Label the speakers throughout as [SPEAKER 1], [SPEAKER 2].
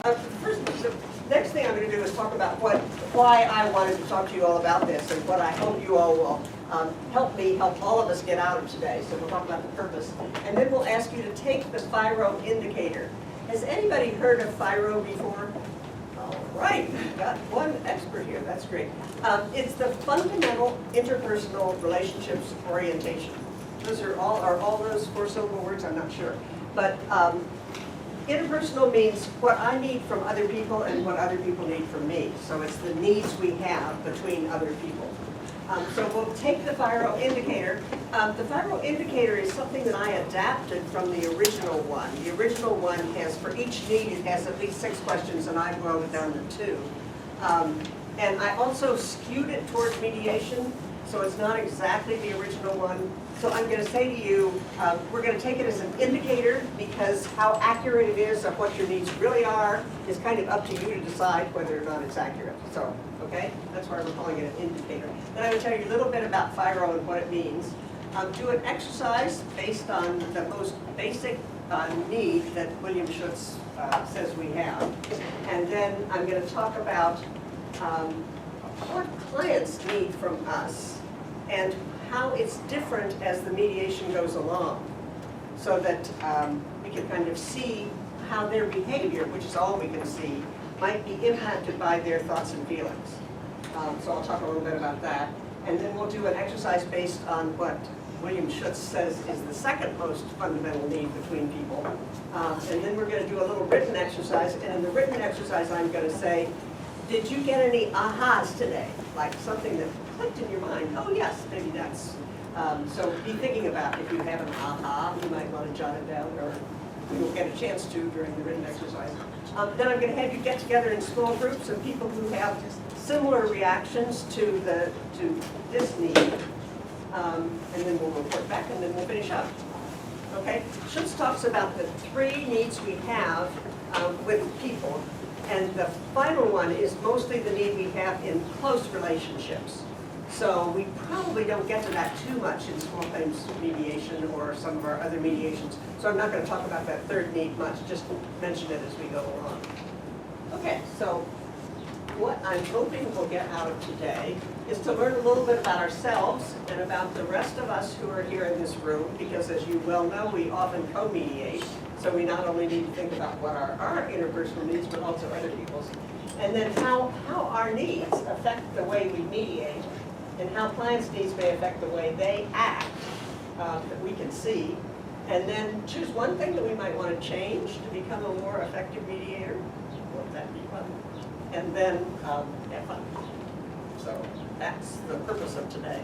[SPEAKER 1] The next thing I'm going to do is talk about why I wanted to talk to you all about this and what I hope you all will help all of us get out of today. So we'll talk about the purpose. And then we'll ask you to take the FIRO indicator. Has anybody heard of FIRO before? All right, we've got one expert here. That's great. It's the fundamental interpersonal relationships orientation. Those are all those four-syllable words? I'm not sure. But interpersonal means what I need from other people and what other people need from me. So it's the needs we have between other people. So we'll take the FIRO indicator. The FIRO indicator is something that I adapted from the original one. The original one has, for each need, it has at least 6 questions, and I boiled it down to 2. And I also skewed it towards mediation, so it's not exactly the original one. So I'm going to say to you, we're going to take it as an indicator because how accurate it is of what your needs really are is kind of up to you to decide whether or not it's accurate. So, okay, that's why we're calling it an indicator. Then I'm going to tell you a little bit about FIRO and what it means. Do an exercise based on the most basic need that William Schutz says we have. And then I'm going to talk about what clients need from us and how it's different as the mediation goes along, so that we can kind of see how their behavior, which is all we can see, might be impacted by their thoughts and feelings. So I'll talk a little bit about that. And then we'll do an exercise based on what William Schutz says is the second most fundamental need between people. And then we're going to do a little written exercise. And in the written exercise, I'm going to say, did you get any ahas today? Like something that clicked in your mind. Oh yes, maybe that's. So be thinking about if you have an aha, you might want to jot it down, or you will get a chance to during the written exercise. Then I'm going to have you get together in small groups of people who have similar reactions to this need, and then we'll report back, and then we'll finish up. Okay? Schutz talks about the 3 needs we have with people. And the final one is mostly the need we have in close relationships. So we probably don't get to that too much in small claims mediation or some of our other mediations. So I'm not going to talk about that 3rd need much, just mention it as we go along. Okay, so what I'm hoping we'll get out of today is to learn a little bit about ourselves and about the rest of us who are here in this room, because as you well know, we often co-mediate. So we not only need to think about what are our interpersonal needs, but also other people's. And then how our needs affect the way we mediate, and how clients' needs may affect the way they act that we can see. And then choose one thing that we might want to change to become a more effective mediator. Won't that be fun? And then have fun. So that's the purpose of today.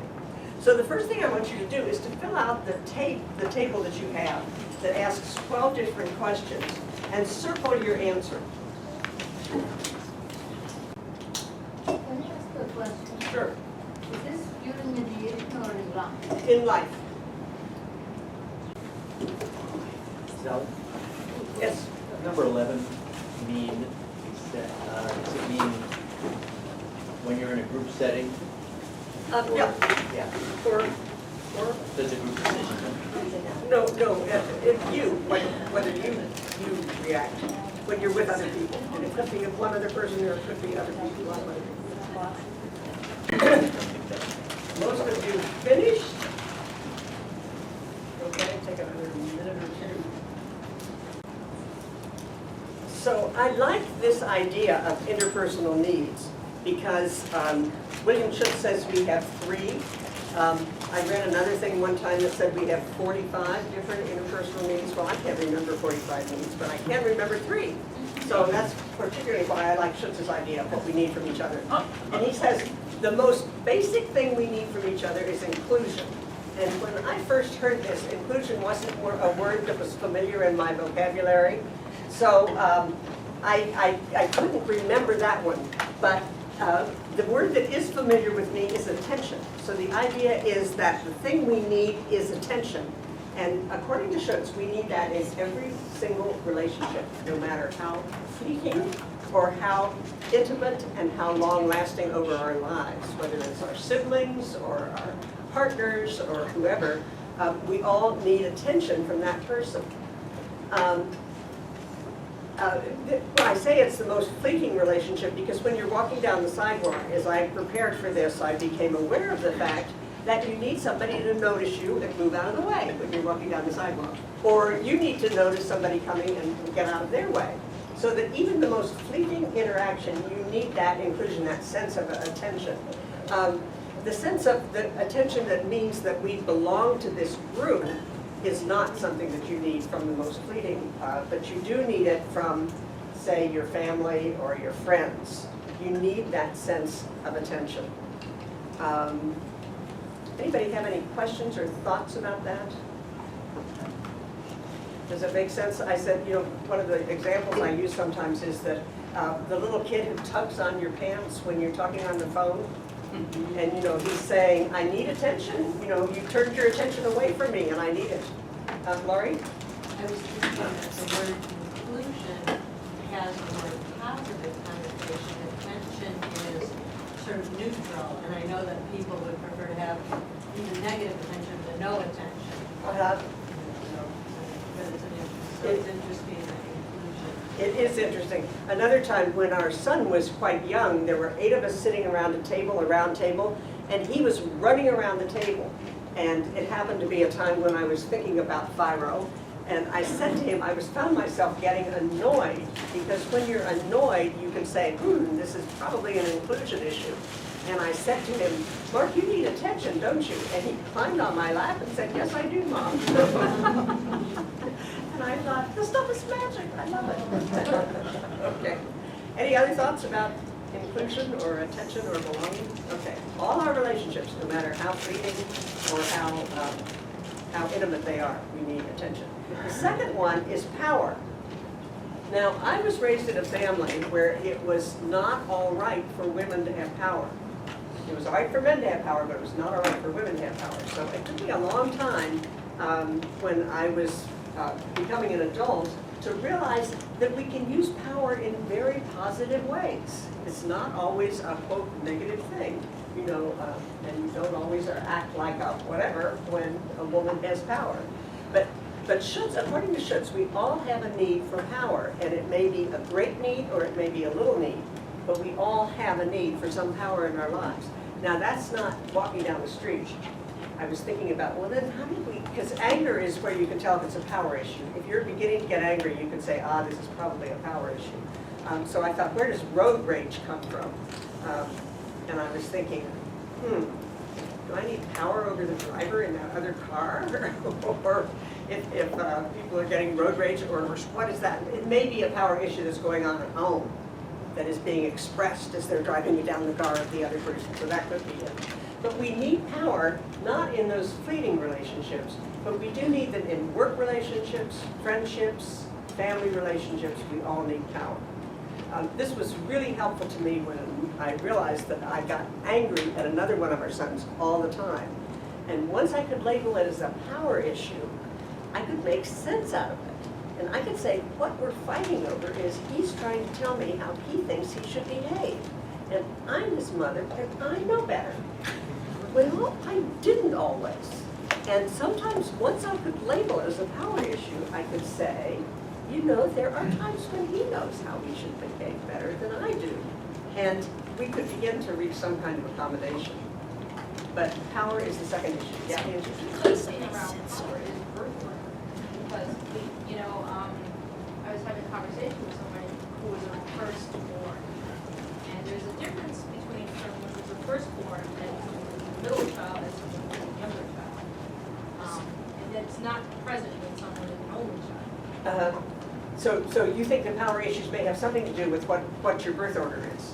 [SPEAKER 1] So the first thing I want you to do is to fill out the table that you have that asks 12 different questions and circle your answer.
[SPEAKER 2] Can I ask a question?
[SPEAKER 1] Sure.
[SPEAKER 2] Is this during mediation or in life?
[SPEAKER 1] In life.
[SPEAKER 3] So,
[SPEAKER 1] Yes.
[SPEAKER 3] number 11 mean, does it mean when you're in a group setting?
[SPEAKER 1] Yeah.
[SPEAKER 3] Yeah.
[SPEAKER 1] Or
[SPEAKER 3] Does a group decision?
[SPEAKER 1] no. If you, whether you react when you're with other people, and it could be one other person, or it could be other people. Most of you finished. Okay, take another minute or 2. So I like this idea of interpersonal needs because William Schutz says we have 3. I read another thing one time that said we have 45 different interpersonal needs. Well, I can't remember 45 needs, but I can remember 3. So that's particularly why I like Schutz's idea of what we need from each other. And he says the most basic thing we need from each other is inclusion. And when I first heard this, inclusion wasn't a word that was familiar in my vocabulary. So I couldn't remember that one. But the word that is familiar with me is attention. So the idea is that the thing we need is attention. And according to Schutz, we need that in every single relationship, no matter how fleeting or how intimate and how long-lasting over our lives, whether it's our siblings or our partners or whoever, we all need attention from that person. I say it's the most fleeting relationship because when you're walking down the sidewalk, as I prepared for this, I became aware of the fact that you need somebody to notice you and move out of the way when you're walking down the sidewalk. Or you need to notice somebody coming and get out of their way. So that even the most fleeting interaction, you need that inclusion, that sense of attention. The sense of the attention that means that we belong to this group is not something that you need from the most fleeting, but you do need it from, say, your family or your friends. You need that sense of attention. Anybody have any questions or thoughts about that? Does it make sense? I said, one of the examples I use sometimes is that the little kid who tugs on your pants when you're talking on the phone, and he's saying, I need attention, you turned your attention away from me and I need it. Laurie?
[SPEAKER 2] I was thinking that the word inclusion has a more positive connotation. Attention is sort of neutral, and I know that people would prefer to have even negative attention than no attention.
[SPEAKER 1] Uh-huh.
[SPEAKER 2] But it's interesting that inclusion.
[SPEAKER 1] It is interesting. Another time when our son was quite young, there were 8 of us sitting around a round table, and he was running around the table. And it happened to be a time when I was thinking about FIRO, and I said to him, found myself getting annoyed, because when you're annoyed, you can say, this is probably an inclusion issue. And I said to him, Mark, you need attention, don't you? And he climbed on my lap and said, yes, I do, Mom. And I thought, this stuff is magic, I love it. Okay. Any other thoughts about inclusion or attention or belonging? Okay. All our relationships, no matter how fleeting or how intimate they are, we need attention. The second one is power. Now, I was raised in a family where it was not all right for women to have power. It was all right for men to have power, but it was not all right for women to have power. So it took me a long time when I was becoming an adult to realize that we can use power in very positive ways. It's not always a, quote, negative thing, and you don't always act like a whatever when a woman has power. But Schutz, according to Schutz, we all have a need for power, and it may be a great need or it may be a little need, but we all have a need for some power in our lives. Now, that's not walking down the street. I was thinking about, well, then how did we, because anger is where you can tell if it's a power issue. If you're beginning to get angry, you can say, this is probably a power issue. So I thought, where does road rage come from? And I was thinking, do I need power over the driver in that other car? Or if people are getting road rage, or what is that? It may be a power issue that's going on at home that is being expressed as they're driving you down the car of the other person, so that could be it. But we need power, not in those fleeting relationships, but we do need them in work relationships, friendships, family relationships. We all need power. This was really helpful to me when I realized that I got angry at another one of our sons all the time. And once I could label it as a power issue, I could make sense out of it. And I could say, what we're fighting over is he's trying to tell me how he thinks he should behave. And I'm his mother, and I know better. Well, I didn't always. And sometimes, once I could label it as a power issue, I could say, there are times when he knows how he should behave better than I do. And we could begin to reach some kind of accommodation. But power is the second issue. Yeah, Angie?
[SPEAKER 4] The thing around power is birth order. Because, I was having a conversation with somebody who was a firstborn. And there's a difference between someone who's a firstborn and someone who's a middle child and someone who's a younger child. And that's not present when someone is an older child.
[SPEAKER 1] So you think the power issues may have something to do with what your birth order is?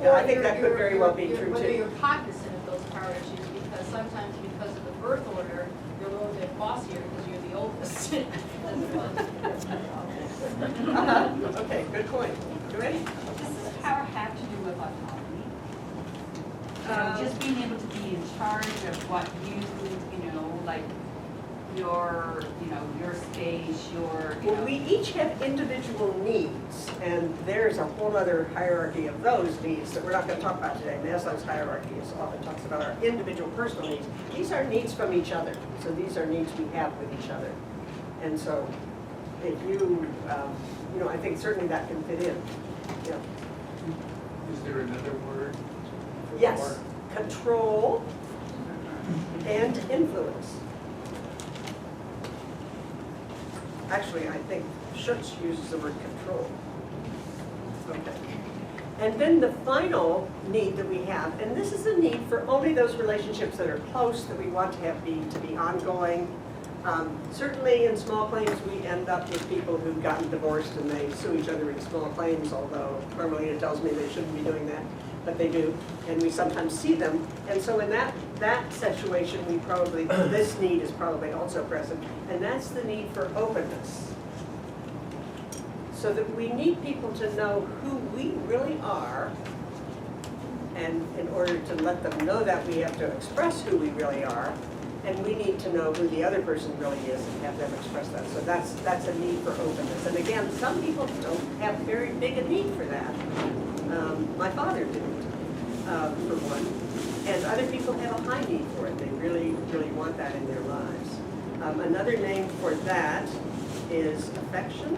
[SPEAKER 1] Yeah, I think that could very well be true
[SPEAKER 4] Whether
[SPEAKER 1] too.
[SPEAKER 4] you're cognizant of those power issues, because sometimes because of the birth order, you're a little bit bossier because you're the oldest.
[SPEAKER 1] Okay, good point. You ready?
[SPEAKER 5] Does this power have to do with autonomy? Just being able to be in charge of what like your space,
[SPEAKER 1] Well, we each have individual needs, and there's a whole other hierarchy of those needs that we're not going to talk about today. Maslow's hierarchy often talks about our individual personal needs. These are needs from each other, so these are needs we have with each other. And so if you, you know, I think certainly that can fit in. Yeah.
[SPEAKER 6] Is there another word? for
[SPEAKER 1] Yes,
[SPEAKER 6] more?
[SPEAKER 1] control and influence. Actually, I think Schutz uses the word control. Okay. And then the final need that we have, and this is a need for only those relationships that are close, that we want to have to be ongoing. Certainly in small claims, we end up with people who've gotten divorced and they sue each other in small claims, although Carmelita tells me they shouldn't be doing that, but they do, and we sometimes see them. And so in that situation, we probably, this need is probably also present, and that's the need for openness. So that we need people to know who we really are, and in order to let them know that, we have to express who we really are, and we need to know who the other person really is and have them express that. So that's a need for openness. And again, some people don't have very big a need for that. My father didn't, for one, and other people have a high need for it. They really, really want that in their lives. Another name for that is affection.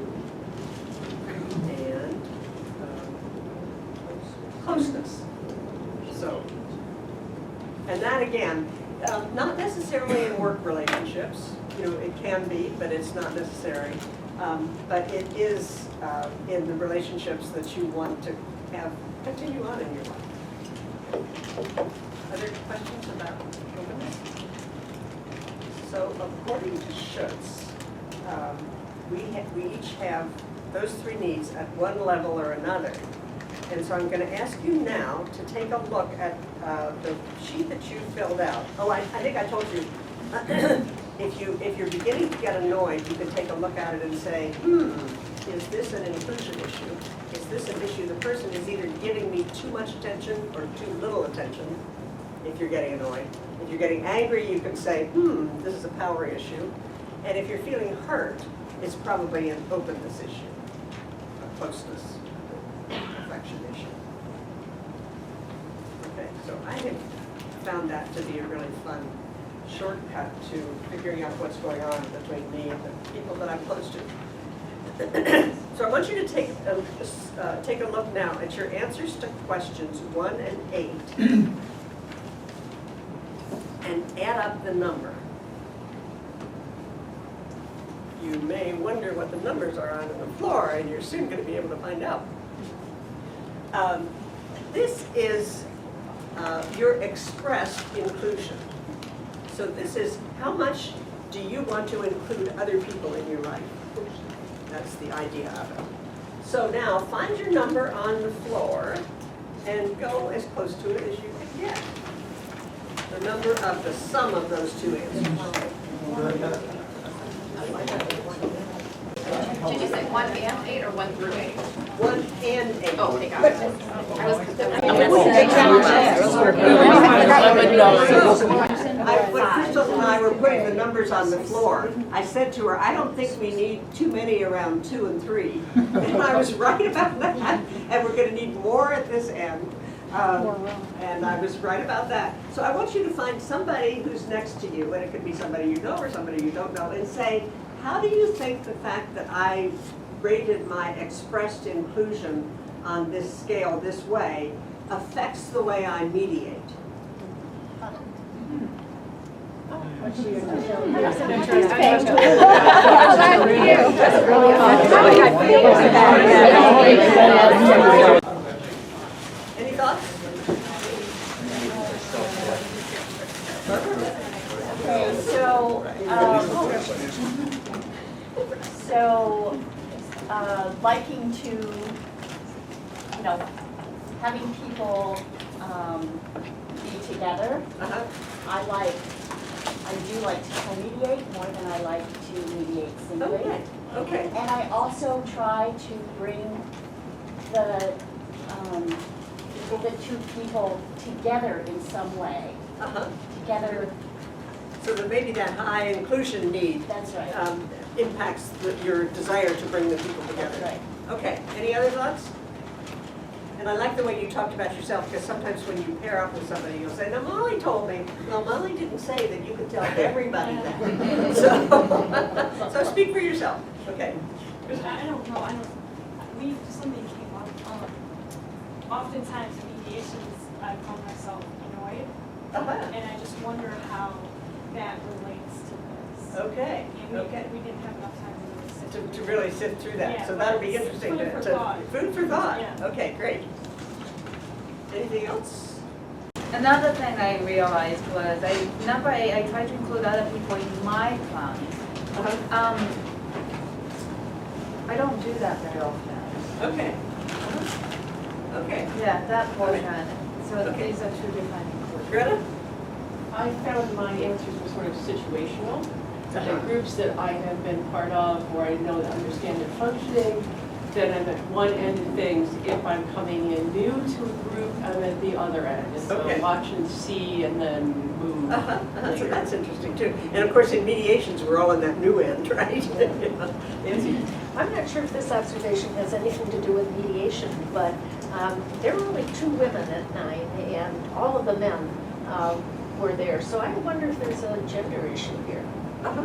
[SPEAKER 1] And closeness. So, and that again, not necessarily in work relationships. You know, it can be, but it's not necessary. But it is in the relationships that you want to have continue on in your life. Other questions about openness? So, according to Schutz, we each have those three needs at one level or another. And so I'm going to ask you now to take a look at the sheet that you filled out. Oh, I think I told you, if you're beginning to get annoyed, you can take a look at it and say, is this an inclusion issue? Is this an issue the person is either giving me too much attention or too little attention, if you're getting annoyed. If you're getting angry, you can say, this is a power issue. And if you're feeling hurt, it's probably an openness issue, a closeness, affection issue. Okay, so I have found that to be a really fun shortcut to figuring out what's going on between me and the people that I'm close to. So I want you to take a look now at your answers to questions 1 and 8 and add up the number. You may wonder what the numbers are on the floor, and you're soon going to be able to find out. This is your expressed inclusion. So this is how much do you want to include other people in your life? That's the idea of it. So now find your number on the floor and go as close to it as you can get. The number of the sum of those two answers.
[SPEAKER 7] Did you say 1 and 8 or 1 through 8?
[SPEAKER 1] 1 and 8.
[SPEAKER 7] Oh, okay, got it. I was
[SPEAKER 1] When Crystal and I were putting the numbers on the floor, I said to her, I don't think we need too many around 2 and 3. And I was right about that. And we're going to need more at this end. And I was right about that. So I want you to find somebody who's next to you, and it could be somebody you know or somebody you don't know, and say, how do you think the fact that I rated my expressed inclusion on this scale this way affects the way I mediate? Any thoughts?
[SPEAKER 5] Okay, so liking to, you know, having people be together. I do like to co-mediate more than I like to mediate singly.
[SPEAKER 1] Okay.
[SPEAKER 5] And I also try to bring the two people together in some way. Together.
[SPEAKER 1] So that maybe that high inclusion need
[SPEAKER 5] That's right.
[SPEAKER 1] Impacts your desire to bring the people together.
[SPEAKER 5] That's right.
[SPEAKER 1] Okay, any other thoughts? And I like the way you talked about yourself, because sometimes when you pair up with somebody, you'll say, no, Molly told me. Well, Molly didn't say that you could tell everybody that. So speak for yourself. Okay.
[SPEAKER 8] I don't know, something came up, oftentimes mediations, I found myself annoyed,
[SPEAKER 1] Uh-huh.
[SPEAKER 8] and I just wonder how that relates to this.
[SPEAKER 1] Okay,
[SPEAKER 8] And
[SPEAKER 1] okay.
[SPEAKER 8] we didn't have enough time to really sit.
[SPEAKER 1] To really sift through that,
[SPEAKER 8] Yeah,
[SPEAKER 1] so that'll be
[SPEAKER 8] but it's
[SPEAKER 1] interesting
[SPEAKER 8] food
[SPEAKER 1] to.
[SPEAKER 8] for thought.
[SPEAKER 1] Food for thought,
[SPEAKER 8] Yeah.
[SPEAKER 1] okay, great. Anything else?
[SPEAKER 9] Another thing I realized was I try to include other people in my plans.
[SPEAKER 1] Uh-huh.
[SPEAKER 9] I don't do that very often.
[SPEAKER 1] Okay. Uh-huh. Okay.
[SPEAKER 9] Yeah, that portion. So
[SPEAKER 1] Okay.
[SPEAKER 9] these are two different inclusions.
[SPEAKER 1] Greta?
[SPEAKER 10] I found my answers were sort of situational.
[SPEAKER 1] Uh-huh.
[SPEAKER 10] The groups that I have been part of, or I know that understand their functioning, then I'm at one end of things. If I'm coming in new to a group, I'm at the other end. And so
[SPEAKER 1] Okay.
[SPEAKER 10] watch and see and then move.
[SPEAKER 1] Uh-huh. Uh-huh. So
[SPEAKER 10] later.
[SPEAKER 1] that's interesting too. And of course, in mediations, we're all on that new end, right? Yeah. Nancy?
[SPEAKER 11] I'm not sure if this observation has anything to do with mediation, but there were only 2 women at 9, and all of the men were there. So I wonder if there's a gender issue here.
[SPEAKER 1] Uh-huh.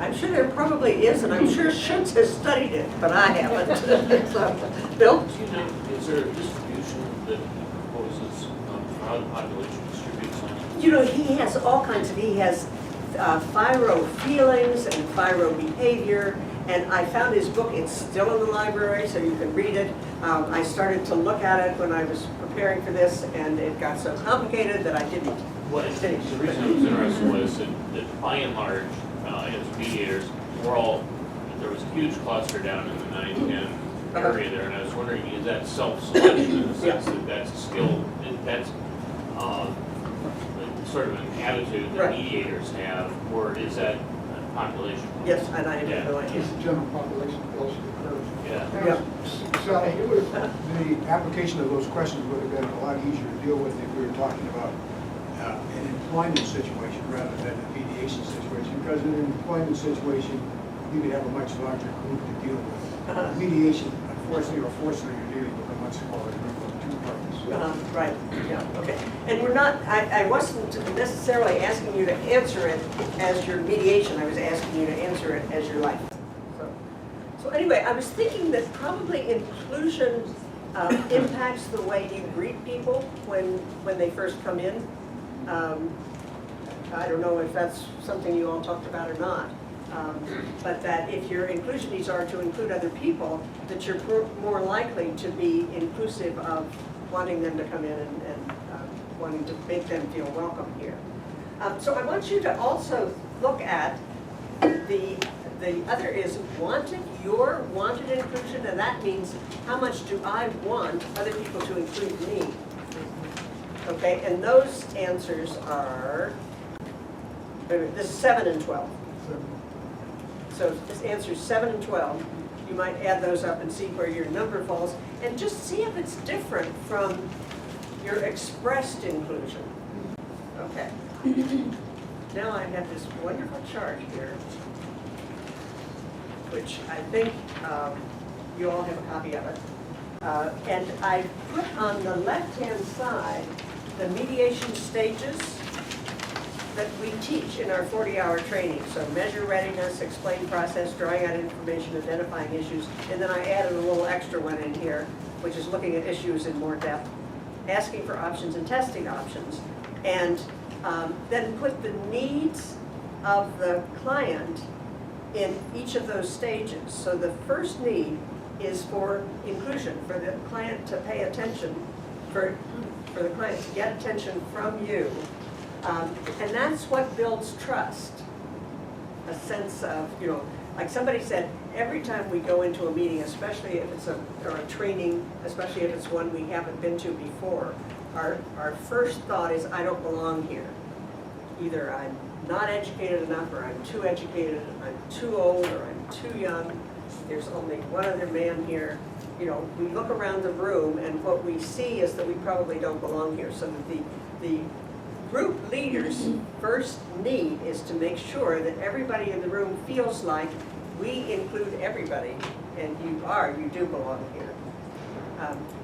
[SPEAKER 1] I'm sure there probably is, and I'm sure Schutz has studied it, but I haven't. So, Bill?
[SPEAKER 12] Excuse me, is there a distribution that proposes for how the population distributes on?
[SPEAKER 1] You know, he has all kinds of, he has FIRO feelings and FIRO behavior, and I found his book, it's still in the library, so you can read it. I started to look at it when I was preparing for this, and it got so complicated that I didn't finish.
[SPEAKER 12] The reason I was interested was that by and large, as mediators, there was a huge cluster down in the 9-10 area there, and I was wondering, is that self-selection in the sense that that's a skill, that's sort of an attitude that
[SPEAKER 1] Right.
[SPEAKER 12] mediators have, or is that population?
[SPEAKER 1] Yes, and I have no idea.
[SPEAKER 6] It's the general population fills the curve.
[SPEAKER 12] Yeah.
[SPEAKER 1] Yeah.
[SPEAKER 6] So it would have, the application of those questions would have been a lot easier to deal with if we were talking about an employment situation rather than a mediation situation, because in an employment situation, you could have a much larger group to deal with. Mediation, unfortunately or fortunately, you're dealing with a much smaller group of 2 parties.
[SPEAKER 1] Right, yeah, okay. And we're not, I wasn't necessarily asking you to answer it as your mediation, I was asking you to answer it as your life. So anyway, I was thinking that probably inclusion impacts the way you greet people when they first come in. I don't know if that's something you all talked about or not, but that if your inclusion needs are to include other people, that you're more likely to be inclusive of wanting them to come in and wanting to make them feel welcome here. So I want you to also look at the other is your wanted inclusion, and that means how much do I want other people to include me? Okay, and those answers are, this is 7 and 12. So this answer is 7 and 12. You might add those up and see where your number falls, and just see if it's different from your expressed inclusion. Okay. Now I have this wonderful chart here, which I think you all have a copy of it. And I put on the left-hand side the mediation stages that we teach in our 40-hour training. So measure readiness, explain process, drawing out information, identifying issues, and then I added a little extra one in here, which is looking at issues in more depth, asking for options and testing options, and then put the needs of the client in each of those stages. So the first need is for inclusion, for the client to pay attention, for the client to get attention from you. And that's what builds trust. A sense of, like somebody said, every time we go into a meeting, especially if it's a training, especially if it's one we haven't been to before, our first thought is, I don't belong here. Either I'm not educated enough, or I'm too educated, I'm too old, or I'm too young. There's only one other man here. We look around the room, and what we see is that we probably don't belong here. So that the group leader's first need is to make sure that everybody in the room feels like we include everybody, and you do belong here.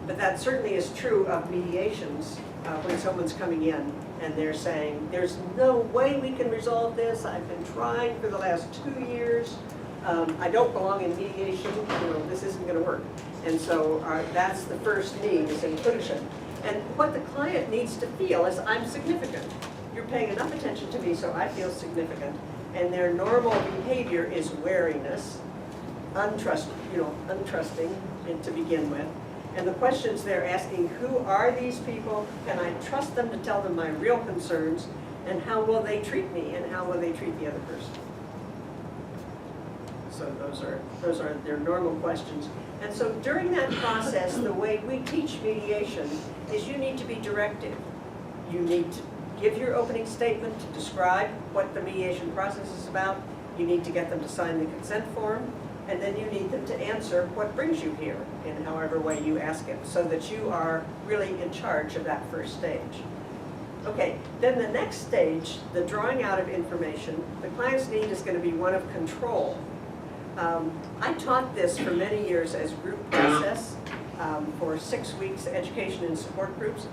[SPEAKER 1] But that certainly is true of mediations when someone's coming in and they're saying, there's no way we can resolve this. I've been trying for the last 2 years. I don't belong in mediation, this isn't gonna work. And so that's the first need, is inclusion. And what the client needs to feel is, I'm significant. You're paying enough attention to me so I feel significant. And their normal behavior is wariness, untrusting to begin with. And the questions they're asking, who are these people? Can I trust them to tell them my real concerns? And how will they treat me? And how will they treat the other person? So those are their normal questions. And so during that process, the way we teach mediation is you need to be directive. You need to give your opening statement to describe what the mediation process is about. You need to get them to sign the consent form. And then you need them to answer what brings you here in however way you ask it, so that you are really in charge of that first stage. Okay, then the next stage, the drawing out of information, the client's need is going to be one of control. I taught this for many years as group process for 6 weeks education and support groups.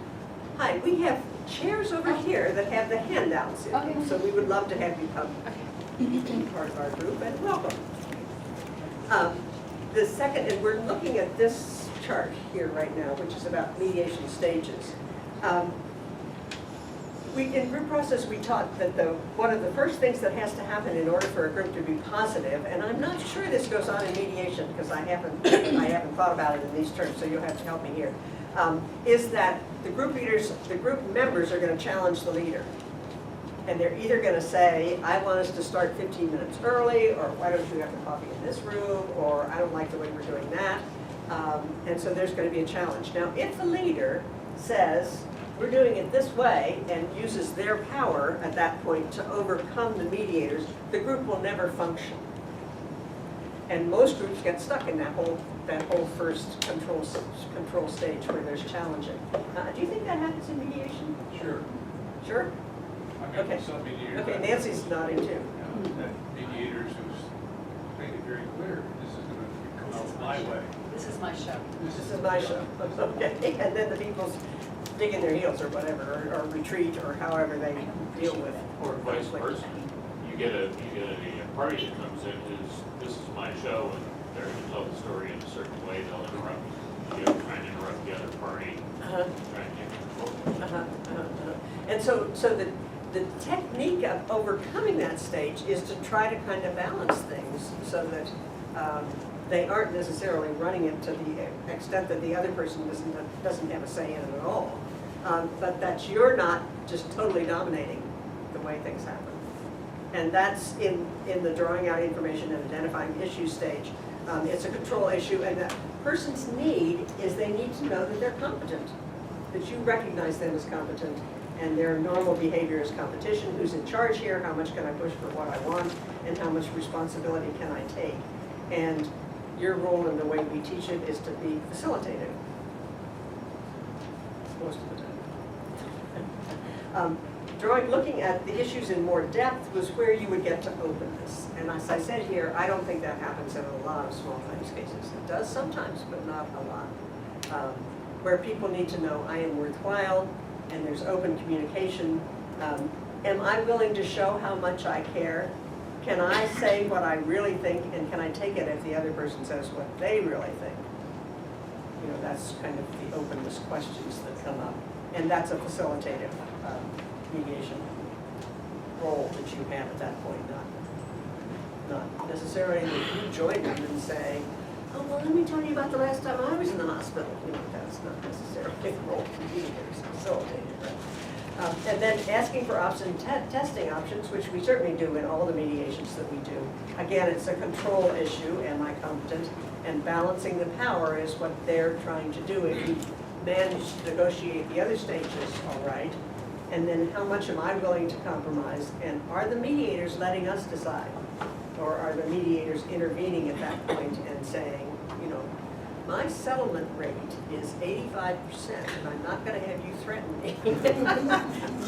[SPEAKER 1] Hi, we have chairs over here that have the handouts in them, so we would love to have you come part of our group, and welcome. The second, and we're looking at this chart here right now, which is about mediation stages. In group process, we taught that one of the first things that has to happen in order for a group to be positive, and I'm not sure this goes on in mediation because I haven't thought about it in these terms, so you'll have to help me here, is that the group members are going to challenge the leader. And they're either going to say, I want us to start 15 minutes early, or why don't you have the coffee in this room, or I don't like the way we're doing that. And so there's going to be a challenge. Now, if the leader says, we're doing it this way, and uses their power at that point to overcome the mediators, the group will never function. And most groups get stuck in that whole first control stage where there's challenging. Do you think that happens in mediation?
[SPEAKER 13] Sure.
[SPEAKER 1] Sure? Okay.
[SPEAKER 13] Some mediators.
[SPEAKER 1] Okay, Nancy's nodding too.
[SPEAKER 13] Mediators who's made it very clear, this is going to come out my way.
[SPEAKER 5] This is my show.
[SPEAKER 1] This is my show. Okay, and then the people's digging their heels or whatever, or retreat, or however they deal with.
[SPEAKER 12] Or vice versa. You get a party that comes in who's, this is my show, and they're going to tell the story in a certain way, they'll interrupt, trying to interrupt the other party, trying to get control.
[SPEAKER 1] And so the technique of overcoming that stage is to try to kind of balance things so that they aren't necessarily running it to the extent that the other person doesn't have a say in it at all. But that you're not just totally dominating the way things happen. And that's in the drawing out information and identifying issue stage. It's a control issue, and the person's need is they need to know that they're competent, that you recognize them as competent, and their normal behavior is competition. Who's in charge here? How much can I push for what I want? And how much responsibility can I take? And your role in the way we teach it is to be facilitative, most of the time. Looking at the issues in more depth was where you would get to openness. And as I said here, I don't think that happens in a lot of small claims cases. It does sometimes, but not a lot. Where people need to know I am worthwhile, and there's open communication. Am I willing to show how much I care? Can I say what I really think, and can I take it if the other person says what they really think? That's kind of the openness questions that come up. And that's a facilitative mediation role that you have at that point, not necessarily that you join them and say, oh, well, let me tell you about the last time I was in the hospital. That's not necessarily the role of the mediator, it's facilitated, right? And then asking for option testing options, which we certainly do in all the mediations that we do. Again, it's a control issue, am I competent? And balancing the power is what they're trying to do. If you manage to negotiate the other stages, all right. And then how much am I willing to compromise? And are the mediators letting us decide? Or are the mediators intervening at that point and saying, my settlement rate is 85%, and I'm not going to have you threaten me.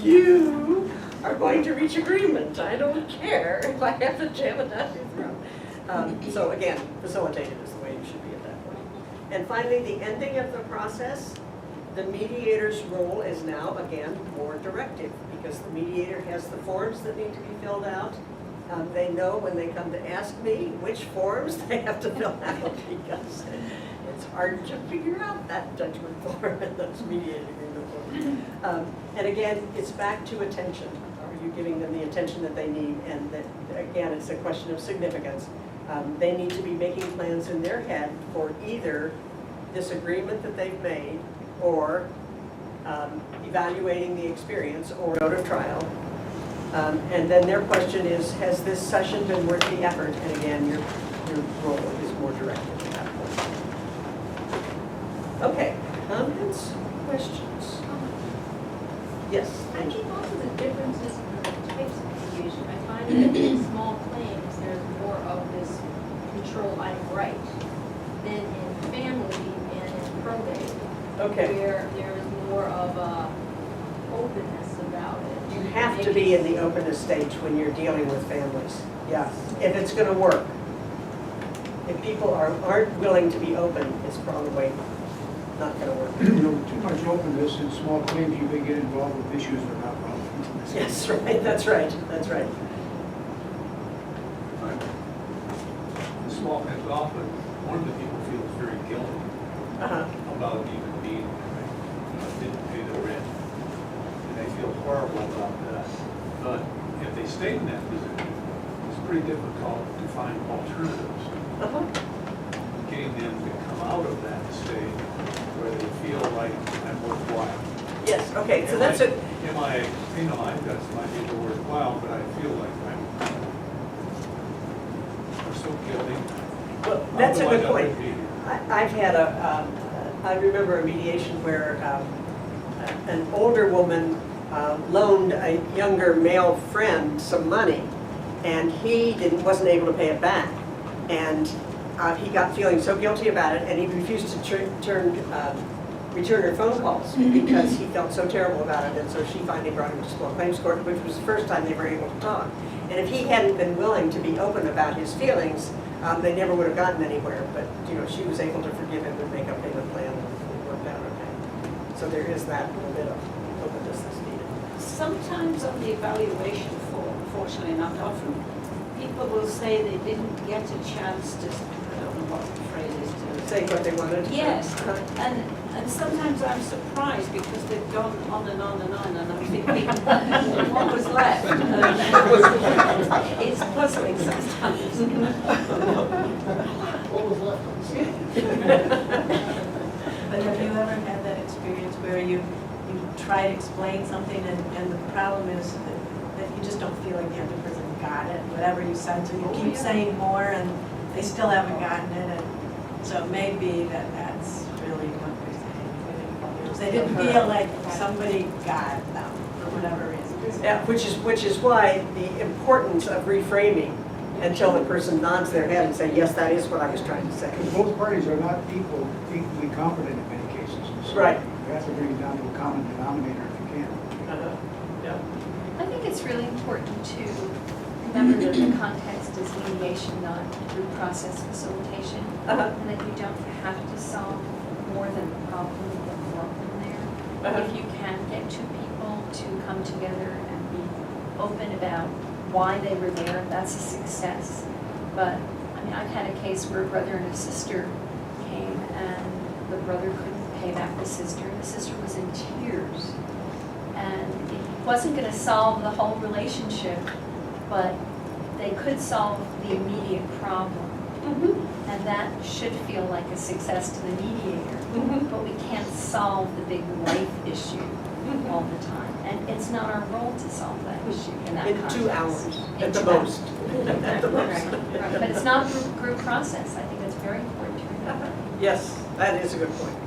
[SPEAKER 1] You are going to reach agreement. I don't care if I have to jam it down your throat. So again, facilitated is the way you should be at that point. And finally, the ending of the process. The mediator's role is now, again, more directive, because the mediator has the forms that need to be filled out. They know when they come to ask me which forms they have to fill out because it's hard to figure out that judgment form and those mediated agreement forms. And again, it's back to attention. Are you giving them the attention that they need? And that, again, it's a question of significance. They need to be making plans in their head for either this agreement that they've made or evaluating the experience or go to trial. And then their question is, has this session been worth the effort? And again, your role is more directed at that point. Okay, comments, questions? Yes?
[SPEAKER 4] I keep also the differences in the types of mediation. I find that in small claims, there's more of this control I'm right than in family and in probate.
[SPEAKER 1] Okay.
[SPEAKER 4] Where there is more of a openness about it.
[SPEAKER 1] You have to be in the openness stage when you're dealing with families. Yeah, if it's going to work. If people aren't willing to be open, it's probably not going to work.
[SPEAKER 6] You know, too much openness in small claims, you may get involved with issues that are not relevant.
[SPEAKER 1] Yes, right, that's right, that's right.
[SPEAKER 13] The small claims, often, one of the people feels very guilty about even being, didn't pay the rent. And they feel horrible about that. But if they stay in that position, it's pretty difficult to find alternatives. Getting them to come out of that state where they feel like I'm worthwhile.
[SPEAKER 1] Yes, okay, so that's it.
[SPEAKER 13] I've got some ideas are worthwhile, but I feel like I'm so guilty.
[SPEAKER 1] Well, that's a good point. I've had I remember a mediation where an older woman loaned a younger male friend some money, and he wasn't able to pay it back. And he got feeling so guilty about it, and he refused to return her phone calls because he felt so terrible about it. And so she finally brought him to small claims court, which was the first time they were able to talk. And if he hadn't been willing to be open about his feelings, they never would have gotten anywhere. But she was able to forgive him and make a payment plan, and it worked out okay. So there is that little bit of openness that's needed.
[SPEAKER 5] Sometimes on the evaluation form, fortunately not often, people will say they didn't get a chance to, I don't know what the phrase is, to
[SPEAKER 1] Say what they wanted.
[SPEAKER 5] yes, and sometimes I'm surprised because they've gone on and on and on, and I'm thinking, what was left? It's puzzling sometimes.
[SPEAKER 13] What was left?
[SPEAKER 2] But have you ever had that experience where you try to explain something and the problem is that you just don't feel like the other person got it, whatever you said, so you keep saying more and they still haven't gotten it, and so it may be that's really what they're saying. They didn't feel like somebody got them for whatever reason.
[SPEAKER 1] Yeah, which is why the importance of reframing until the person nods their head and say, yes, that is what I was trying to say.
[SPEAKER 6] Because both parties are not equally competent in many cases. So
[SPEAKER 1] Right.
[SPEAKER 6] you have to bring it down to a common denominator if you can.
[SPEAKER 1] Yeah.
[SPEAKER 7] I think it's really important to remember that the context is mediation, not group process facilitation, and that you don't have to solve more than the problem before there. If you can get two people to come together and be open about why they were there, that's a success. But, I mean, I've had a case where a brother and a sister came and the brother couldn't pay back the sister. The sister was in tears. And it wasn't going to solve the whole relationship, but they could solve the immediate problem. And that should feel like a success to the mediator. But we can't solve the big life issue all the time. And it's not our role to solve that issue in that context.
[SPEAKER 1] In 2 hours,
[SPEAKER 7] In
[SPEAKER 1] at the
[SPEAKER 7] 2
[SPEAKER 1] most.
[SPEAKER 7] hours.
[SPEAKER 1] At the most.
[SPEAKER 7] Right. But it's not a group process. I think that's very important to remember.
[SPEAKER 1] Yes, that is a good point.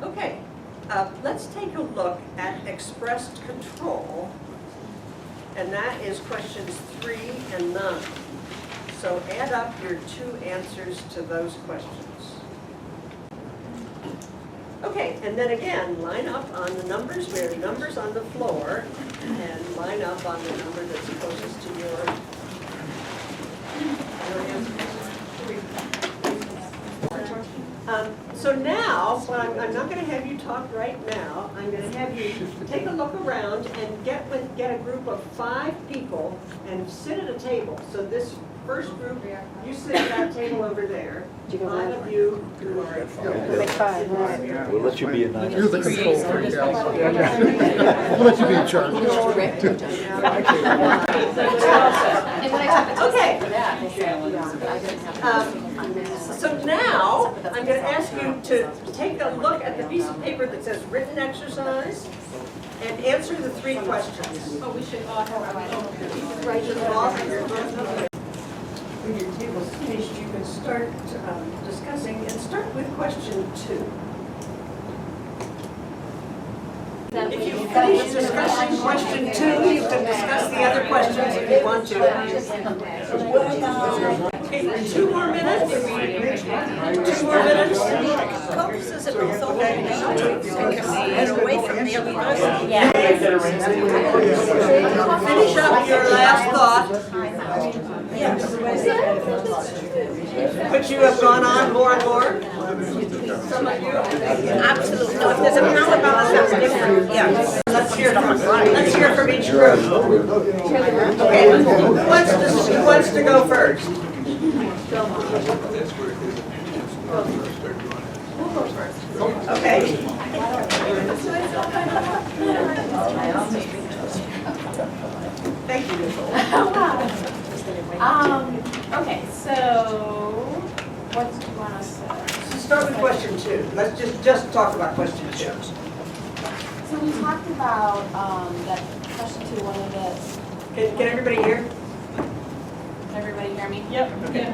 [SPEAKER 1] Okay, let's take a look at expressed control, and that is questions 3 and 9. So add up your 2 answers to those questions. Okay, and then again, line up on the numbers. We have numbers on the floor, and line up on the number that's closest to your answers. So now, well, I'm not gonna have you talk right now, I'm gonna have you take a look around and get a group of 5 people and sit at a table. So this first group, you sit at that table over there. 5 of you who are.
[SPEAKER 14] We'll let you be a nice.
[SPEAKER 6] You're the control freak, Al. We'll let you be in charge.
[SPEAKER 1] Okay. So now, I'm going to ask you to take a look at the piece of paper that says written exercise and answer the 3 questions.
[SPEAKER 4] But we should all have our own.
[SPEAKER 1] When your table's finished, you can start discussing, and start with question 2. If you finish discussing question 2, you can discuss the other questions if you want to. Okay, 2 more minutes? 2 more minutes?
[SPEAKER 5] away from the other person.
[SPEAKER 1] Finish up your last thought. Could you have gone on more and more? Some of you?
[SPEAKER 5] Absolutely. No, if there's a power balance, that's different. Yeah.
[SPEAKER 1] Let's hear from each group. Okay, who wants to go first? Okay. Thank you, Nicole.
[SPEAKER 15] Okay, so what do you want us to?
[SPEAKER 1] Start with question 2. Let's just talk about question 2.
[SPEAKER 15] So we talked about that question 2, one of the.
[SPEAKER 1] Can everybody hear?
[SPEAKER 15] Can everybody hear me?
[SPEAKER 10] Yep.
[SPEAKER 1] Okay.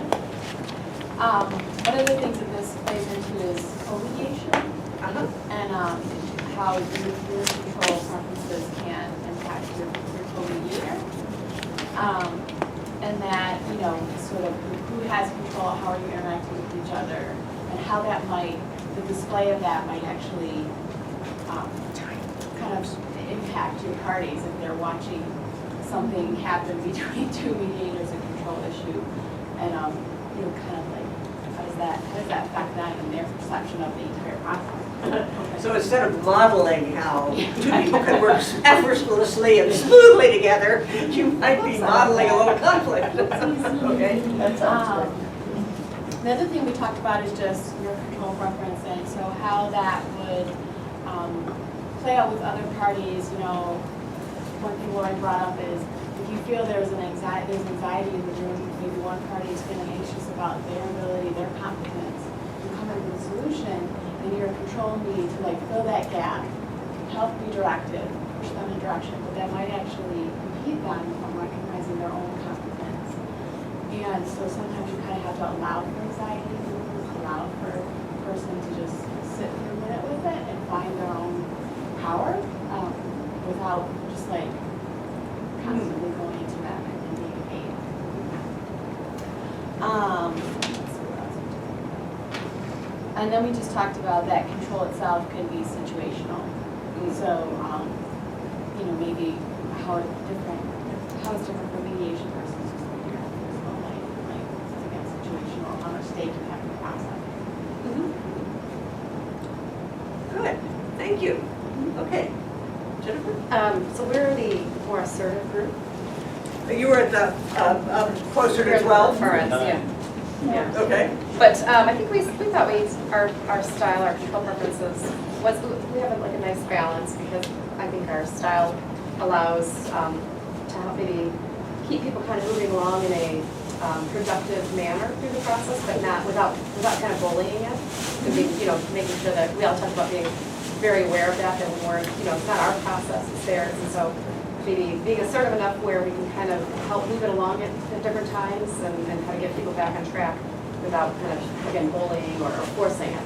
[SPEAKER 15] One of the things that this plays into is co-mediation and how your control preferences can impact your co-mediator. And that, you know, sort of who has control, how are you interacting with each other, and how that might, the display of that might actually kind of impact your parties if they're watching something happen between 2 mediators, a control issue, and you know, kind of like how does that affect them and their perception of the entire process?
[SPEAKER 1] So instead of modeling how 2 people can work effortlessly and smoothly together, you might be modeling a little conflict. Okay. That sounds good.
[SPEAKER 15] The other thing we talked about is just your control preference, and so how that would play out with other parties. You know, one thing Lauren brought up is if you feel there's anxiety in the room, maybe one party is feeling anxious about their ability, their competence, you come up with a solution, and your control need to like fill that gap, help be directive, push them in direction, but that might actually impede them from recognizing their own competence. And so sometimes you kind of have to allow for anxiety, allow for a person to just sit for a minute with it and find their own power without just like constantly going into them and being a pain. And then we just talked about that control itself can be situational. So, you know, maybe how it's different for mediation versus just like your personal life, like again, situational, how much stake you have in the process.
[SPEAKER 1] Good. Thank you. Okay. Jennifer?
[SPEAKER 16] So we're the more assertive group.
[SPEAKER 1] You were at the closer to 12?
[SPEAKER 16] Yeah.
[SPEAKER 1] Okay.
[SPEAKER 16] But I think we thought our style, our control preferences was, we have like a nice balance because I think our style allows to help maybe keep people kind of moving along in a productive manner through the process, but not without kind of bullying it. To be, you know, making sure that we all talk about being very aware of that we weren't, you know, it's not our process, it's theirs, and so maybe being assertive enough where we can kind of help move it along at different times and kind of get people back on track without kind of, again, bullying or forcing it.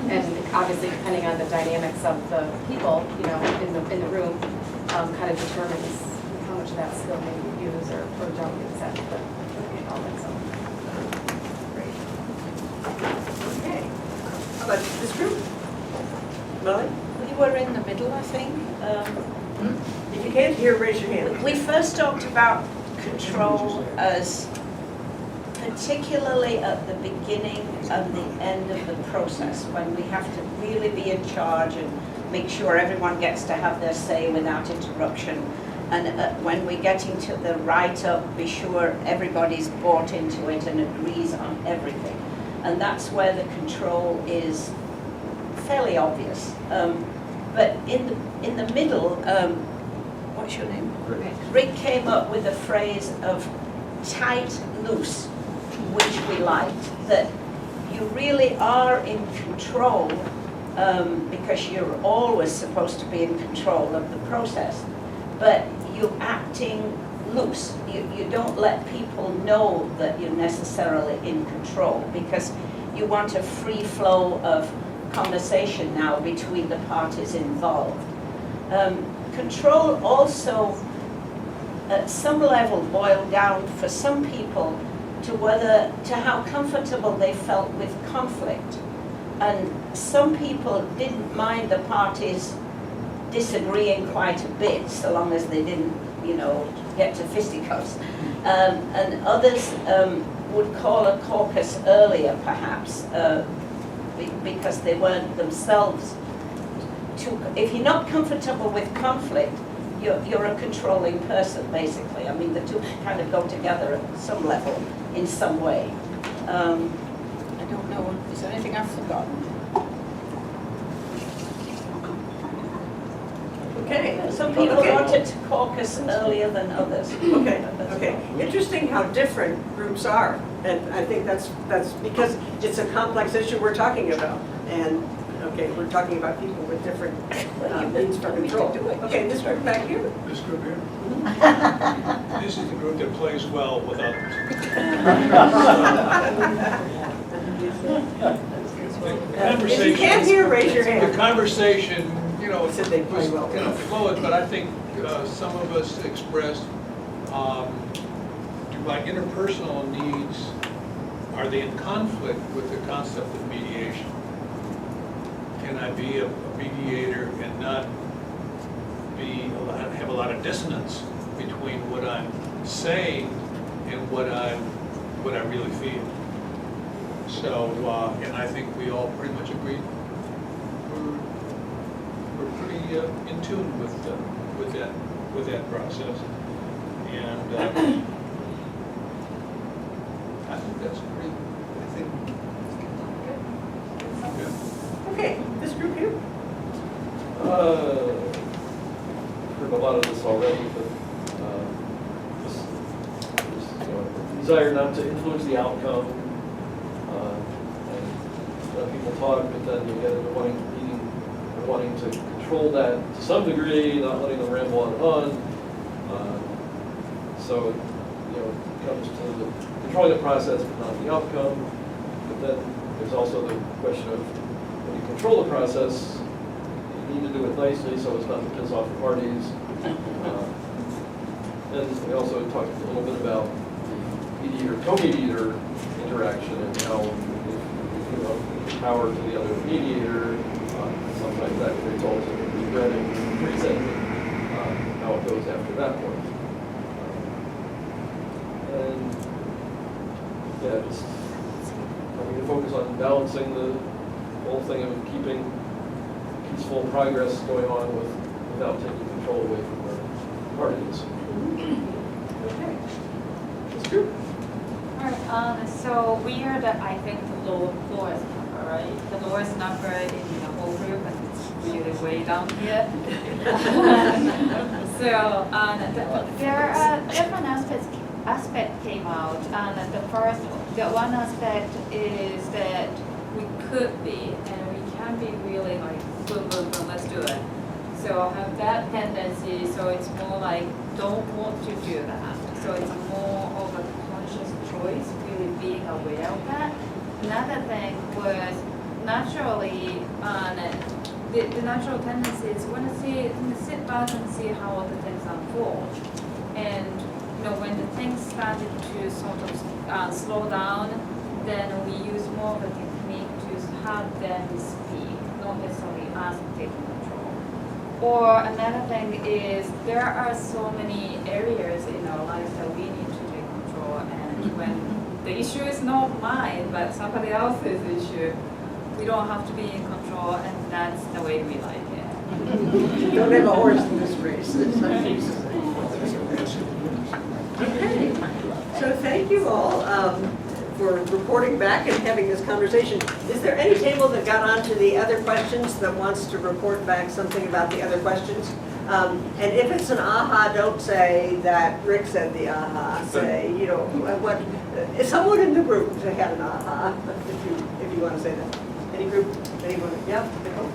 [SPEAKER 16] And obviously, depending on the dynamics of the people, you know, in the room, kind of determines how much of that skill maybe we use or don't use that. But so.
[SPEAKER 1] Great. Okay. How about this group? Molly?
[SPEAKER 5] We were in the middle, I think.
[SPEAKER 1] If you can't hear, raise your hand.
[SPEAKER 5] We first talked about control as particularly at the beginning and the end of the process, when we have to really be in charge and make sure everyone gets to have their say without interruption. And when we're getting to the write-up, be sure everybody's bought into it and agrees on everything. And that's where the control is fairly obvious. But in the middle, what's your name? Rick came up with a phrase of tight, loose, which we liked, that you really are in control because you're always supposed to be in control of the process, but you're acting loose. You don't let people know that you're necessarily in control because you want a free flow of conversation now between the parties involved. Control also, at some level, boiled down for some people to how comfortable they felt with conflict. And some people didn't mind the parties disagreeing quite a bit, so long as they didn't, get to fisticuffs. And others would call a caucus earlier, perhaps, because they weren't themselves too. If you're not comfortable with conflict, you're a controlling person, basically. I mean, the two kind of go together at some level, in some way. I don't know, is there anything I've forgotten?
[SPEAKER 1] Okay.
[SPEAKER 5] Some people wanted to caucus earlier than others.
[SPEAKER 1] Okay. Interesting how different groups are. And I think that's because it's a complex issue we're talking about. And, we're talking about people with different needs for control. Okay, this group back here.
[SPEAKER 13] This group here? This is the group that plays well with others.
[SPEAKER 1] If you can't hear, raise your hand.
[SPEAKER 13] The conversation, was
[SPEAKER 1] said they play well.
[SPEAKER 13] kind of flowed, but I think some of us expressed, do my interpersonal needs, are they in conflict with the concept of mediation? Can I be a mediator and not have a lot of dissonance between what I'm saying and what I really feel? So, and I think we all pretty much agreed. We're pretty in tune with that process, and I think that's pretty.
[SPEAKER 1] Okay, this group here.
[SPEAKER 17] Heard a lot of this already, but desire not to influence the outcome. And people talk, but then you get into wanting to control that to some degree, not letting them ramble on and on. So it comes to the controlling the process, but not the outcome. But then there's also the question of when you control the process, you need to do it nicely so as not to piss off the parties. And we also talked a little bit about mediator, co-mediator interaction and how power to the other mediator, sometimes that can result in regretting, resenting how it goes after that point. And just having to focus on balancing the whole thing of keeping peaceful progress going on without taking control away from the parties.
[SPEAKER 1] Okay.
[SPEAKER 13] That's good.
[SPEAKER 9] Alright, so we are I think the lowest number, right? The lowest number in the whole group, and it's really way down here. So there are different aspects came out, and the one aspect is that we could be, and we can be really like, boom, boom, boom, let's do it. So have that tendency, so it's more like, don't want to do that. So it's more of a conscious choice, really being aware of that. Another thing was naturally, the natural tendency is want to sit back and see how the things unfold. And when the things started to sort of slow down, then we use more of a technique to have them speak, not necessarily us taking control. Or another thing is there are so many areas in our lives that we need to take control, and when the issue is not mine, but somebody else's issue. We don't have to be in control, and that's the way we like it.
[SPEAKER 1] Don't have a horse in this race. Okay, so thank you all for reporting back and having this conversation. Is there any table that got onto the other questions that wants to report back something about the other questions? And if it's an aha, don't say that Rick said the aha. Say, you know, what, someone in the group had an aha, if you want to say that. Any group, anyone? Yeah, Nicole?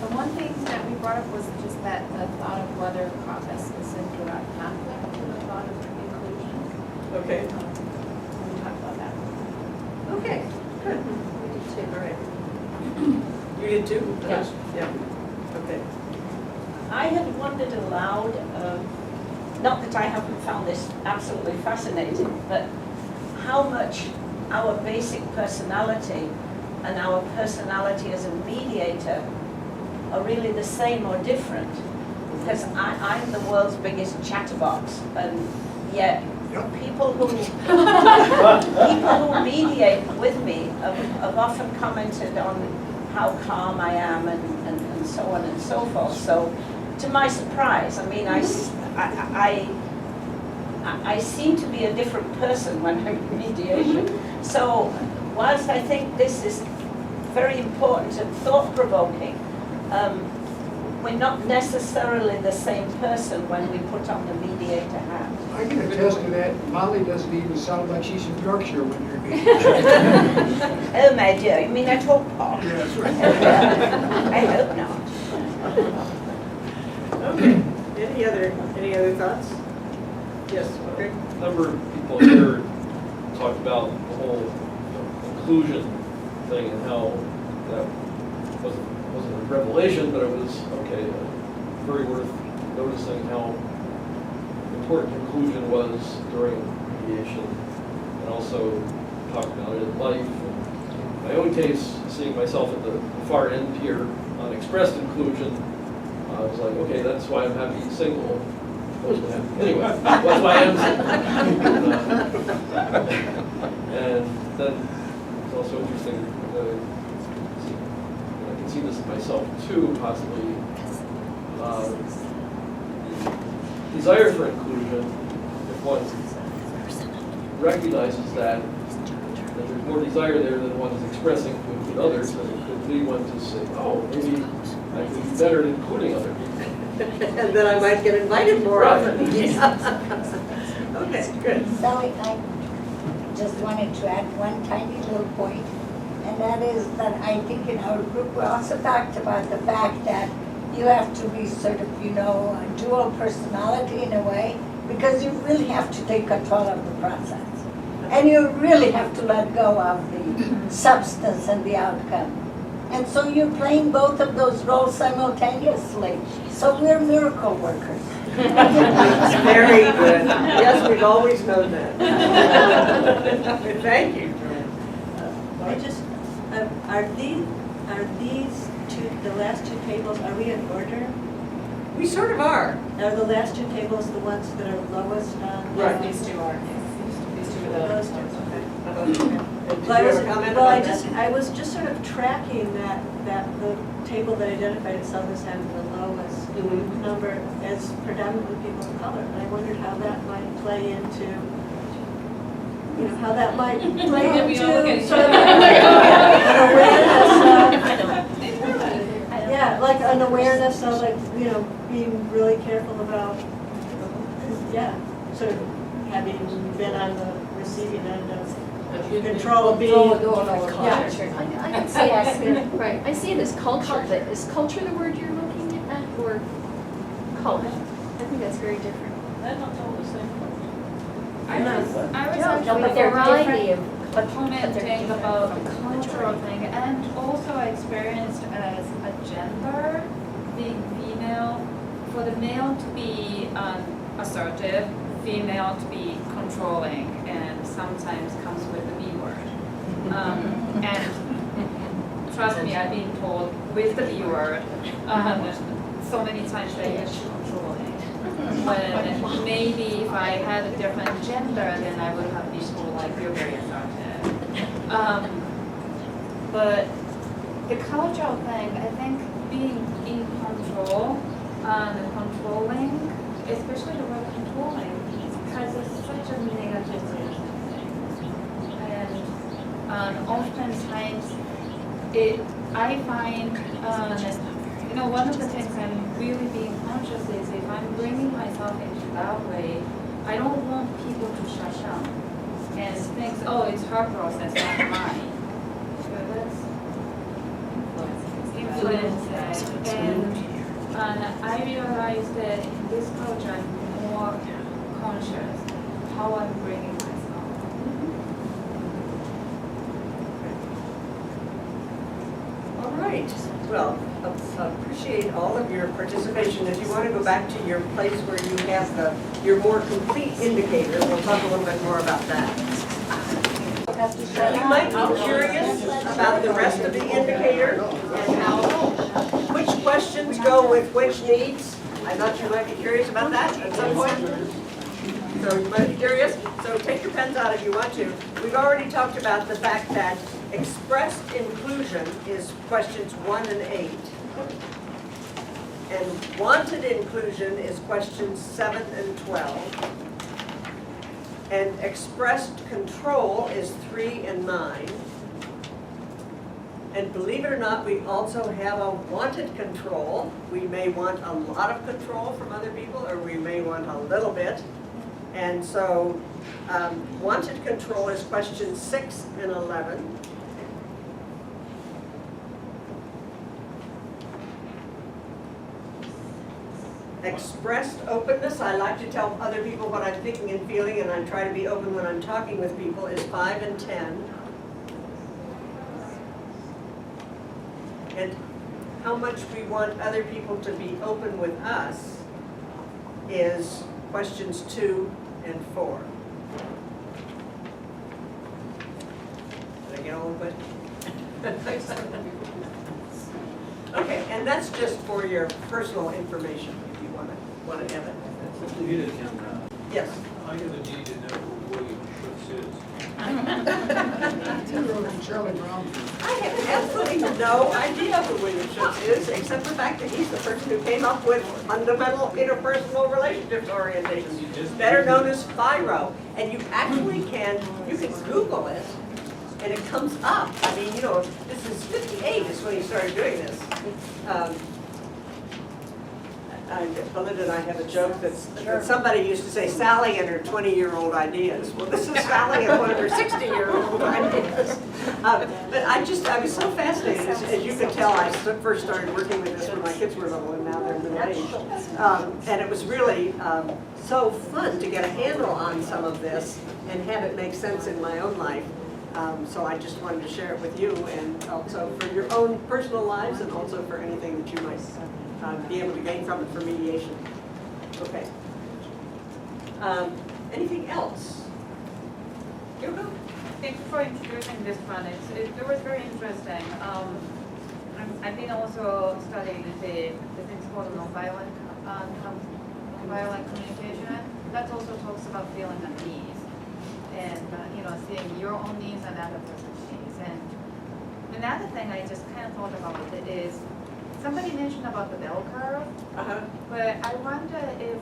[SPEAKER 7] The one thing that we brought up was just that the thought of whether process is in direct conflict with the thought of inclusion.
[SPEAKER 1] Okay.
[SPEAKER 7] We talked about that.
[SPEAKER 1] Okay, good.
[SPEAKER 11] We did too.
[SPEAKER 1] All right. You did too?
[SPEAKER 5] Yes.
[SPEAKER 1] Yeah. Okay.
[SPEAKER 5] I had wondered aloud, not that I haven't found this absolutely fascinating, but how much our basic personality and our personality as a mediator are really the same or different. Because I'm the world's biggest chatterbox, and yet people who mediate with me have often commented on how calm I am and so on and so forth. So to my surprise, I mean, I seem to be a different person when I'm in mediation. So whilst I think this is very important and thought-provoking, we're not necessarily the same person when we put on the mediator hat.
[SPEAKER 6] I can attest to that. Molly doesn't even sound like she's from Yorkshire when you're mediating.
[SPEAKER 5] Oh my dear, you mean I talk pop?
[SPEAKER 6] Yeah, that's right.
[SPEAKER 5] I hope not.
[SPEAKER 1] Okay. Any other thoughts? Yes. Okay.
[SPEAKER 17] A number of people here talked about the whole inclusion thing and how that wasn't a revelation, but it was, okay, very worth noticing how important inclusion was during mediation, and also talked about it in life. In my own case, seeing myself at the far end here on expressed inclusion, I was like, okay, that's why I'm happy single. Anyway, that's why I'm single. And then it's also interesting, I can see this in myself too, possibly. Desire for inclusion, if one recognizes that there's more desire there than one is expressing to include others, then it could lead one to say, oh, maybe I could be better at including other people.
[SPEAKER 1] And then I might get invited more often. Okay, good.
[SPEAKER 18] Sally, I just wanted to add one tiny little point, and that is that I think in our group we also talked about the fact that you have to be sort of, you know, a dual personality in a way, because you really have to take control of the process. And you really have to let go of the substance and the outcome. And so you're playing both of those roles simultaneously. So we're miracle workers.
[SPEAKER 1] Very good. Yes, we've always known that. Thank you.
[SPEAKER 2] I just, are these two, the last two tables, are we in order?
[SPEAKER 1] We sort of are.
[SPEAKER 2] Are the last two tables the ones that are lowest on?
[SPEAKER 1] Right.
[SPEAKER 2] These two are.
[SPEAKER 1] These two are
[SPEAKER 2] Those two, okay.
[SPEAKER 1] Did you
[SPEAKER 2] Well,
[SPEAKER 1] have a comment
[SPEAKER 2] well,
[SPEAKER 1] about that?
[SPEAKER 2] I was just sort of tracking that the table that identified itself as having the lowest number as predominantly people of color. And I wondered how that might play into, you know, how that might play into sort of an awareness of, yeah, like an awareness of, like, you know, being really careful about, yeah, sort of having been on the receiving end of control being.
[SPEAKER 7] Yeah,
[SPEAKER 11] I can see it, right, I see it as culture. Is culture the word you're looking at, or color? I think that's very different.
[SPEAKER 2] That's not all the same.
[SPEAKER 9] I was
[SPEAKER 11] No,
[SPEAKER 9] actually
[SPEAKER 11] but they're
[SPEAKER 9] variety
[SPEAKER 11] different.
[SPEAKER 9] commenting about the cultural thing, and also I experienced as a gender, being female, for the male to be assertive, female to be controlling, and sometimes comes with the B word. And trust me, I've been told with the B word so many times that it's controlling. When maybe if I had a different gender, then I would have people like you're very attractive. But the cultural thing, I think being in control and controlling, especially the word controlling, has such a negative thing. And oftentimes, I find, one of the things I'm really being conscious is if I'm bringing myself into that way, I don't want people to shut down and think, oh, it's her process, not mine. So that's influence. And I realized that in this culture, I'm more conscious how I'm bringing myself.
[SPEAKER 1] All right, well, appreciate all of your participation. If you want to go back to your place where you have your more complete indicator, we'll talk a little bit more about that. You might be curious about the rest of the indicator and which questions go with which needs. I thought you might be curious about that at some point. So you might be curious, so take your pens out if you want to. We've already talked about the fact that expressed inclusion is questions 1 and 8. And wanted inclusion is questions 7 and 12. And expressed control is 3 and 9. And believe it or not, we also have a wanted control. We may want a lot of control from other people, or we may want a little bit. And so wanted control is questions 6 and 11. Expressed openness, I like to tell other people what I'm thinking and feeling, and I try to be open when I'm talking with people, is 5 and 10. And how much we want other people to be open with us is questions 2 and 4. Did I get all of it? Okay, and that's just for your personal information, if you want to have it. Yes.
[SPEAKER 13] I'm going to need to know who William Schutz is.
[SPEAKER 1] I have absolutely no idea who William Schutz is, except the fact that he's the person who came up with fundamental interpersonal relationships orientation, better known as FIRO. And you actually can Google it, and it comes up. I mean, this is 58 is when he started doing this. Belinda and I have a joke that somebody used to say Sally and her 20-year-old ideas. Well, this is Sally and one of her 60-year-old ideas. But I was so fascinated. As you could tell, I first started working with this when my kids were little, and now they're middle-aged. And it was really so fun to get a handle on some of this and have it make sense in my own life. So I just wanted to share it with you, and also for your own personal lives, and also for anything that you might be able to gain from it for mediation. Okay. Anything else? Hugo?
[SPEAKER 9] Thank you for introducing this one. It was very interesting. I've been also studying the things called nonviolent communication. That also talks about feeling at ease. And seeing your own needs and other person's needs. And another thing I just kind of thought about it is, somebody mentioned about the bell curve, but I wonder if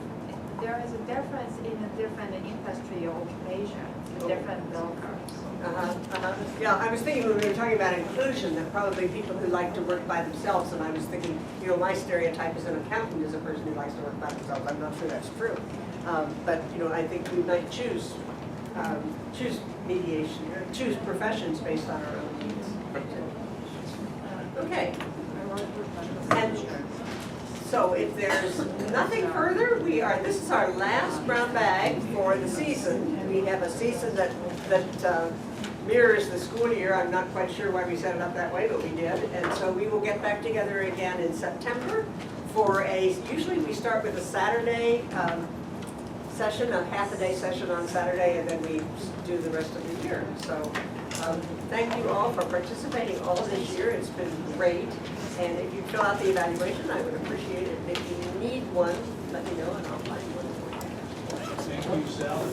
[SPEAKER 9] there is a difference in a different industry or occupation, the different bell curves.
[SPEAKER 1] Yeah, I was thinking when we were talking about inclusion, that probably people who like to work by themselves, and I was thinking, my stereotype as an accountant is a person who likes to work by themselves. I'm not sure that's true. But I think we might choose mediation, or choose professions based on our own needs. Okay. And so if there's nothing further, this is our last brown bag for the season. We have a season that mirrors the school year. I'm not quite sure why we set it up that way, but we did. And so we will get back together again in September for usually we start with a Saturday session, a half-a-day session on Saturday, and then we do the rest of the year. So thank you all for participating all this year. It's been great. And if you fill out the evaluation, I would appreciate it. If you need one, let me know and I'll find one.
[SPEAKER 13] salad.